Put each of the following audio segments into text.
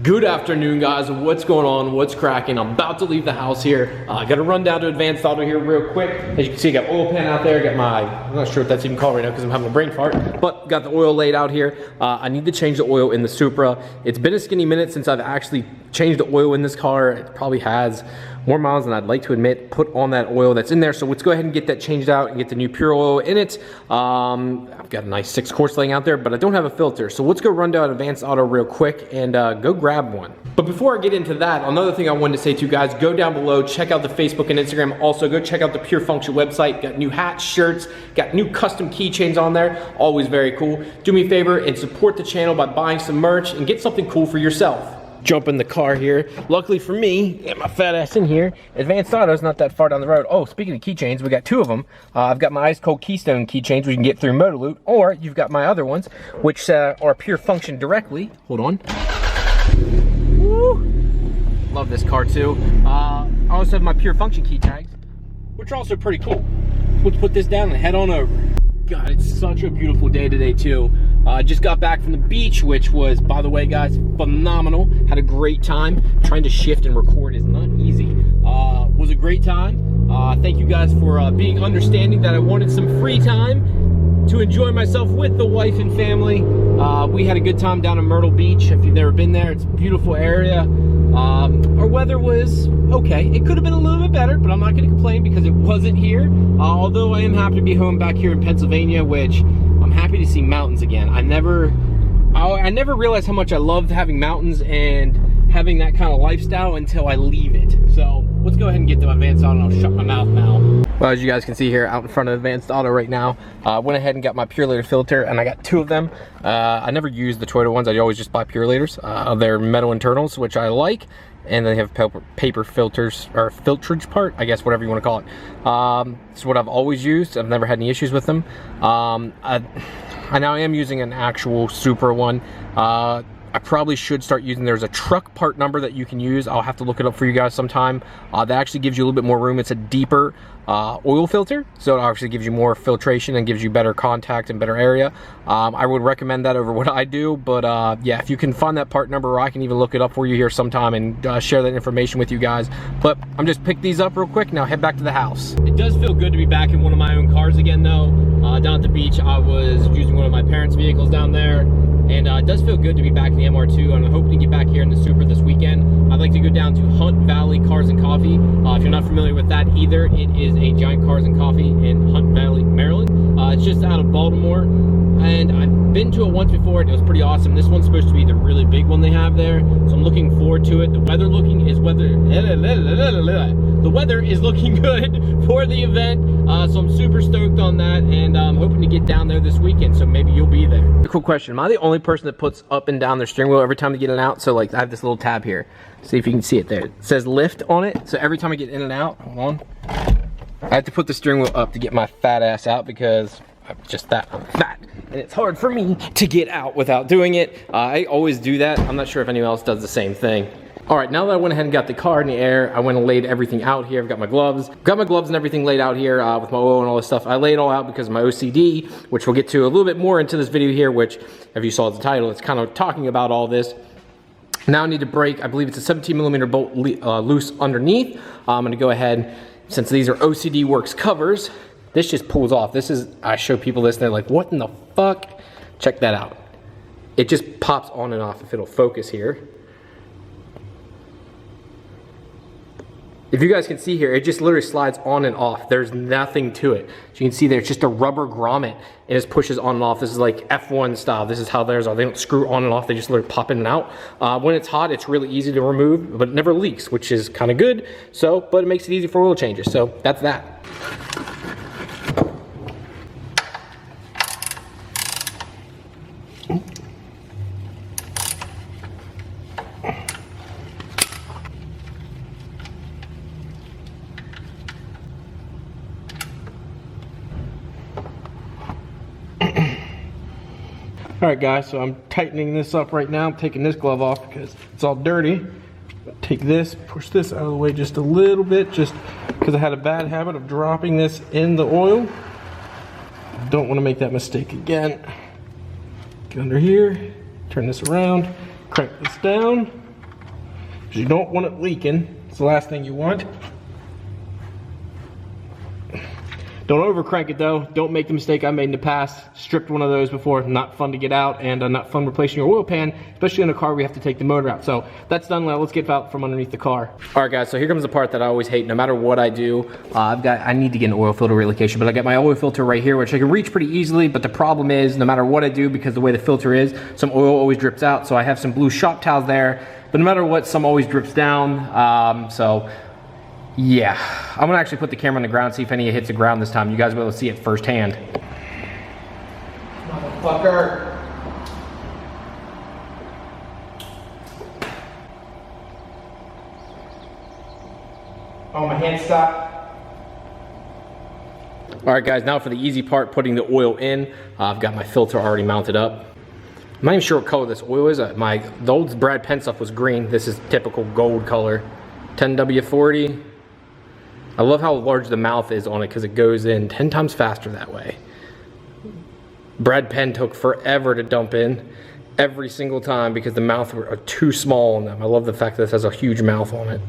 Good afternoon, guys. What's going on? What's cracking? I'm about to leave the house here. I got to run down to Advanced Auto here real quick. As you can see, I got oil pan out there. Got my, I'm not sure what that's even called right now because I'm having a brain fart, but got the oil laid out here. I need to change the oil in the Supra. It's been a skinny minute since I've actually changed the oil in this car. It probably has more miles than I'd like to admit put on that oil that's in there. So let's go ahead and get that changed out and get the new pure oil in it. I've got a nice 6 quarts laying out there, but I don't have a filter. So let's go run down Advanced Auto real quick and go grab one. But before I get into that, another thing I wanted to say to you guys, go down below, check out the Facebook and Instagram. Also go check out the Pure Function website. Got new hats, shirts, got new custom keychains on there. Always very cool. Do me a favor and support the channel by buying some merch and get something cool for yourself. Jump in the car here. Luckily for me, get my fat ass in here. Advanced Auto's not that far down the road. Oh, speaking of keychains, we got 2 of them. I've got my ice cold KEYSTONE keychains we can get through Motoloot, or you've got my other ones, which are Pure Function directly. Hold on. Woo! Love this car too. I also have my Pure Function key tags, which are also pretty cool. Let's put this down and head on over. God, it's such a beautiful day today too. Just got back from the beach, which was, by the way, guys, phenomenal. Had a great time. Trying to shift and record is not easy. Was a great time. Thank you guys for being understanding that I wanted some free time to enjoy myself with the wife and family. We had a good time down in Myrtle Beach. If you've never been there, it's a beautiful area. Our weather was okay. It could have been a little bit better, but I'm not going to complain because it wasn't here. Although I am happy to be home back here in Pennsylvania, which I'm happy to see mountains again. I never realized how much I loved having mountains and having that kind of lifestyle until I leave it. So let's go ahead and get to Advanced Auto and I'll shut my mouth now. Well, as you guys can see here out in front of Advanced Auto right now, went ahead and got my Pure Later filter, and I got 2 of them. I never use the Toyota ones. I always just buy Pure Laters. They're metal internals, which I like, and they have paper filters, or filtrage part, I guess, whatever you want to call it. It's what I've always used. I've never had any issues with them. I now am using an actual Supra one. I probably should start using, there's a truck part number that you can use. I'll have to look it up for you guys sometime. That actually gives you a little bit more room. It's a deeper oil filter, so it actually gives you more filtration and gives you better contact and better area. I would recommend that over what I do, but yeah, if you can find that part number, or I can even look it up for you here sometime and share that information with you guys. But I'm just pick these up real quick, now head back to the house. It does feel good to be back in one of my own cars again though. Down at the beach, I was using one of my parents' vehicles down there. And it does feel good to be back in the MR2, and I'm hoping to get back here in the Supra this weekend. I'd like to go down to Hunt Valley Cars and Coffee. If you're not familiar with that either, it is a giant cars and coffee in Hunt Valley, Maryland. It's just out of Baltimore, and I've been to it once before, and it was pretty awesome. This one's supposed to be the really big one they have there, so I'm looking forward to it. The weather is looking good for the event, so I'm super stoked on that, and I'm hoping to get down there this weekend, so maybe you'll be there. Cool question, am I the only person that puts up and down their steering wheel every time they get in and out? So like I have this little tab here, see if you can see it there. It says lift on it, so every time I get in and out, hold on, I have to put the steering wheel up to get my fat ass out because I'm fat, and it's hard for me to get out without doing it. I always do that. I'm not sure if anyone else does the same thing. All right, now that I went ahead and got the car in the air, I went and laid everything out here. I've got my gloves. and everything laid out here with my oil and all this stuff. I laid it all out because of my OCD, which we'll get to a little bit more into this video here, which, if you saw the title, it's kind of talking about all this. Now I need to break, I believe it's a 17mm bolt loose underneath. I'm gonna go ahead, since these are OCD Works covers, this just pulls off. This is, I show people this, and they're like, what in the fuck? Check that out. It just pops on and off if it'll focus here. If you guys can see here, it just literally slides on and off. There's nothing to it. So you can see there, it's just a rubber grommet. It just pushes on and off. This is like F1 style. This is how theirs are. They don't screw on and off. They just literally pop in and out. When it's hot, it's really easy to remove, but it never leaks, which is kind of good. So, but it makes it easy for oil changes. So that's that. Alright guys, so I'm tightening this up right now. I'm taking this glove off because it's all dirty. Take this, push this out of the way just a little bit, just because I had a bad habit of dropping this in the oil. Don't want to make that mistake again. Get under here, turn this around, crank this down. You don't want it leaking. It's the last thing you want. Don't over crank it though. Don't make the mistake I made in the past. Stripped one of those before. Not fun to get out, and not fun replacing your oil pan, especially in a car where you have to take the motor out. So that's done now. Let's get out from underneath the car. All right, guys. So here comes the part that I always hate. No matter what I do, I need to get an oil filter relocation, but I got my oil filter right here, which I can reach pretty easily. But the problem is, no matter what I do, because the way the filter is, some oil always drips out. So I have some blue shop towels there, but no matter what, some always drips down. So yeah, I'm gonna actually put the camera on the ground, see if any hits the ground this time. You guys will be able to see it firsthand. Motherfucker. Oh, my hand stopped. All right, guys, now for the easy part, putting the oil in. I've got my filter already mounted up. I'm not even sure what color this oil is. The old Brad Penn stuff was green. This is typical gold color. 10W40. I love how large the mouth is on it because it goes in 10 times faster that way. Brad Penn took forever to dump in every single time because the mouth were too small on them. I love the fact that this has a huge mouth on it.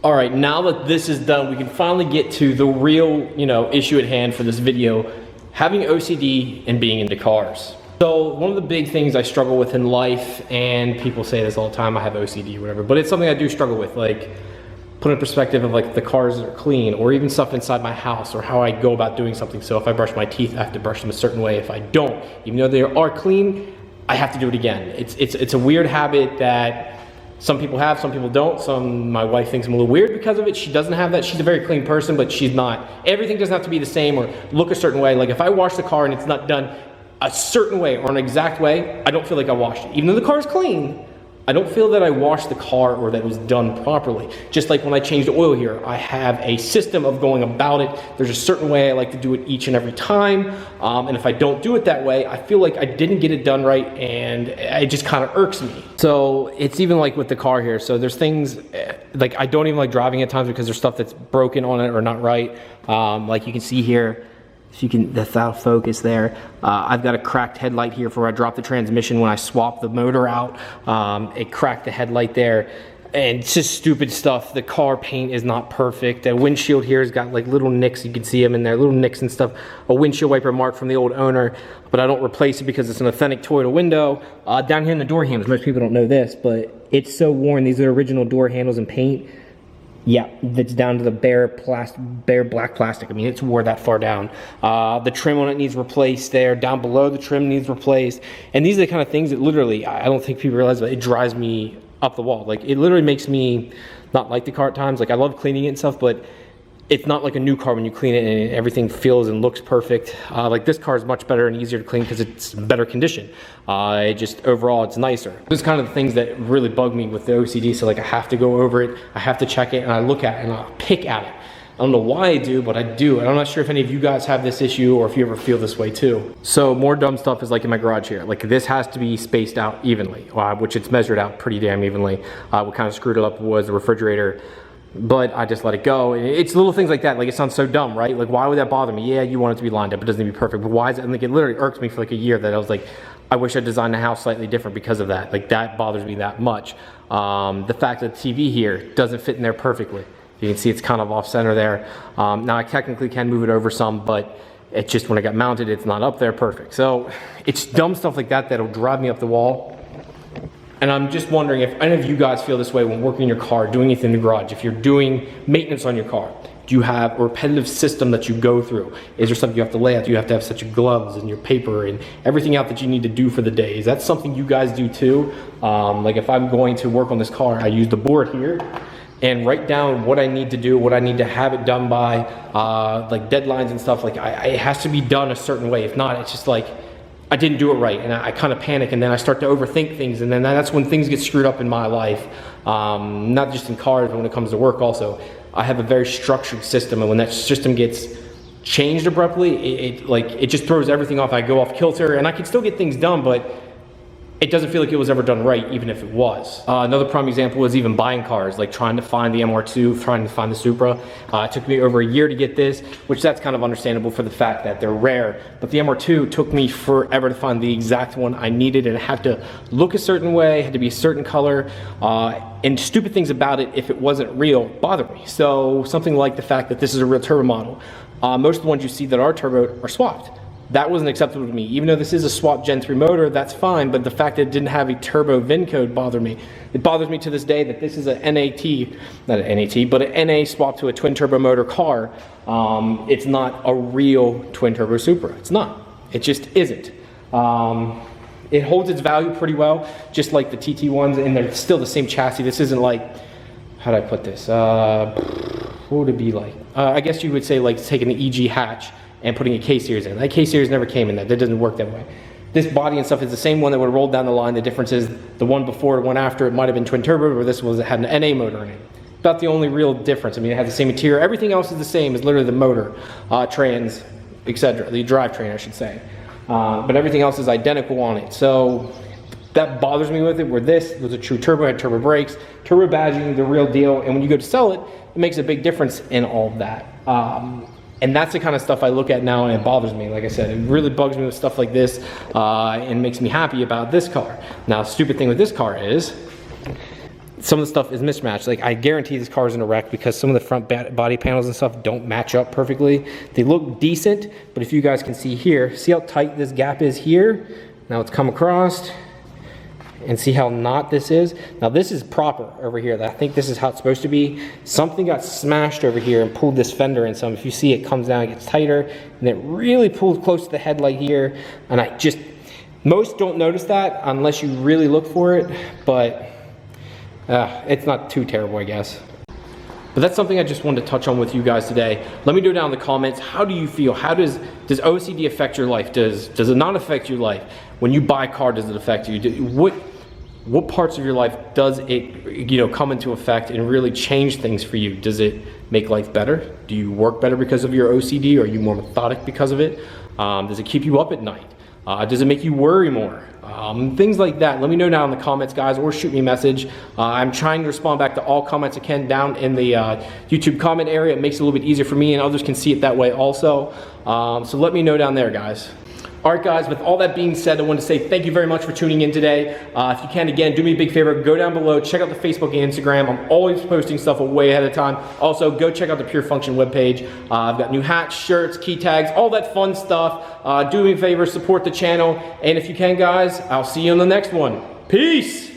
All right, now that this is done, we can finally get to the real, issue at hand for this video, having OCD and being into cars. So one of the big things I struggle with in life, and people say this all the time, I have OCD or whatever, but it's something I do struggle with, like put in perspective of like the cars that are clean, or even stuff inside my house, or how I go about doing something. So if I brush my teeth, I have to brush them a certain way. If I don't, even though they are clean, I have to do it again. It's a weird habit that some people have, some people don't. My wife thinks I'm a little weird because of it. She doesn't have that. She's a very clean person, but she's not. Everything doesn't have to be the same or look a certain way. Like if I wash the car and it's not done a certain way or an exact way, I don't feel like I washed it. Even though the car is clean, I don't feel that I washed the car or that it was done properly. Just like when I changed the oil here, I have a system of going about it. There's a certain way I like to do it each and every time. And if I don't do it that way, I feel like I didn't get it done right, and it just kind of irks me. So it's even like with the car here. So there's things, like I don't even like driving at times because there's stuff that's broken on it or not right. Like you can see here, if you can, that's out of focus there. I've got a cracked headlight here for where I dropped the transmission when I swapped the motor out. It cracked the headlight there. And it's just stupid stuff. The car paint is not perfect. The windshield here has got like little nicks. You can see them in there, little nicks and stuff. A windshield wiper mark from the old owner, but I don't replace it because it's an authentic Toyota window. Down here in the door handles, most people don't know this, but it's so worn. These are original door handles and paint. Yeah, that's down to the bare black plastic. I mean, it's wore that far down. The trim on it needs replaced there. Down below, the trim needs replaced. And these are the kind of things that literally, I don't think people realize, but it drives me up the wall. Like, it literally makes me not like the car at times. Like, I love cleaning it and stuff, but it's not like a new car when you clean it and everything feels and looks perfect. Like this car is much better and easier to clean because it's better condition. Overall, it's nicer. Those kind of the things that really bug me with the OCD. So like I have to go over it, I have to check it, and I look at it and I pick at it. I don't know why I do, but I do. And I'm not sure if any of you guys have this issue or if you ever feel this way too. So more dumb stuff is like in my garage here. Like this has to be spaced out evenly, which it's measured out pretty damn evenly. What kind of screwed it up was the refrigerator, but I just let it go. And it's little things like that. Like it sounds so dumb, right? Like why would that bother me? Yeah, you want it to be lined up. It doesn't need to be perfect, but why is it? And like it literally irks me for like a year that I was like, I wish I designed the house slightly different because of that. Like that bothers me that much. The fact that the TV here doesn't fit in there perfectly. You can see it's kind of off center there. Now I technically can move it over some, but it's just when I got mounted, it's not up there perfect. So it's dumb stuff like that that'll drive me up the wall. And I'm just wondering if any of you guys feel this way when working in your car, doing anything in the garage. If you're doing maintenance on your car, do you have a repetitive system that you go through? Is there something you have to lay out? Do you have to have such gloves and your paper and everything out that you need to do for the day? Is that something you guys do too? Like if I'm going to work on this car, I use the board here. and write down what I need to do, what I need to have it done by, like deadlines and stuff. Like it has to be done a certain way. If not, it's just like, I didn't do it right, and I kind of panic, and then I start to overthink things, and then that's when things get screwed up in my life. Not just in cars, but when it comes to work also. I have a very structured system, and when that system gets changed abruptly, it just throws everything off. I go off kilter, and I can still get things done, but it doesn't feel like it was ever done right, even if it was. Another prime example is even buying cars, like trying to find the MR2, trying to find the Supra. It took me over a year to get this, which that's kind of understandable for the fact that they're rare. But the MR2 took me forever to find the exact one I needed, and it had to look a certain way, had to be a certain color, and stupid things about it, if it wasn't real, bothered me. So something like the fact that this is a real turbo model. Most of the ones you see that are turbo are swapped. That wasn't acceptable to me. Even though this is a swap Gen 3 motor, that's fine, but the fact that it didn't have a turbo VIN code bothered me. It bothers me to this day that this is a NAT, not an NAT, but an NA swap to a twin turbo motor car. It's not a real twin turbo Supra. It's not. It just isn't. It holds its value pretty well, just like the TT ones, and they're still the same chassis. This isn't like, how do I put this? What would it be like? I guess you would say like taking the EG hatch and putting a K-Series in. That K-Series never came in that. That doesn't work that way. This body and stuff is the same one that would have rolled down the line. The difference is the one before, the one after, it might have been twin turbo, or this was, it had an NA motor in it. About the only real difference. I mean, it had the same material. Everything else is the same. It's literally the motor, trans, etc. The drivetrain, I should say. But everything else is identical on it. So that bothers me with it, where this was a true turbo, had turbo brakes, turbo badging, the real deal. And when you go to sell it, it makes a big difference in all of that. And that's the kind of stuff I look at now, and it bothers me. Like I said, it really bugs me with stuff like this, and makes me happy about this car. Now, the stupid thing with this car is some of the stuff is mismatched. Like, I guarantee this car is in a wreck because some of the front body panels and stuff don't match up perfectly. They look decent, but if you guys can see here, see how tight this gap is here? Now it's come across. And see how not this is? Now this is proper over here. I think this is how it's supposed to be. Something got smashed over here and pulled this fender in some. If you see, it comes down, it gets tighter, and it really pulls close to the headlight here. And most don't notice that unless you really look for it, but it's not too terrible, I guess. But that's something I just wanted to touch on with you guys today. Let me know down in the comments, how do you feel? How does OCD affect your life? Does it not affect your life? When you buy a car, does it affect you? What parts of your life does it come into effect and really change things for you? Does it make life better? Do you work better because of your OCD? Are you more methodic because of it? Does it keep you up at night? Does it make you worry more? Things like that. Let me know down in the comments, guys, or shoot me a message. I'm trying to respond back to all comments I can down in the YouTube comment area. It makes it a little bit easier for me, and others can see it that way also. So let me know down there, guys. All right, guys, with all that being said, I want to say thank you very much for tuning in today. If you can, again, do me a big favor, go down below, check out the Facebook and Instagram. I'm always posting stuff way ahead of time. Also, go check out the Pure Function webpage. I've got new hats, shirts, key tags, all that fun stuff. Do me a favor, support the channel. And if you can, guys, I'll see you on the next one. Peace!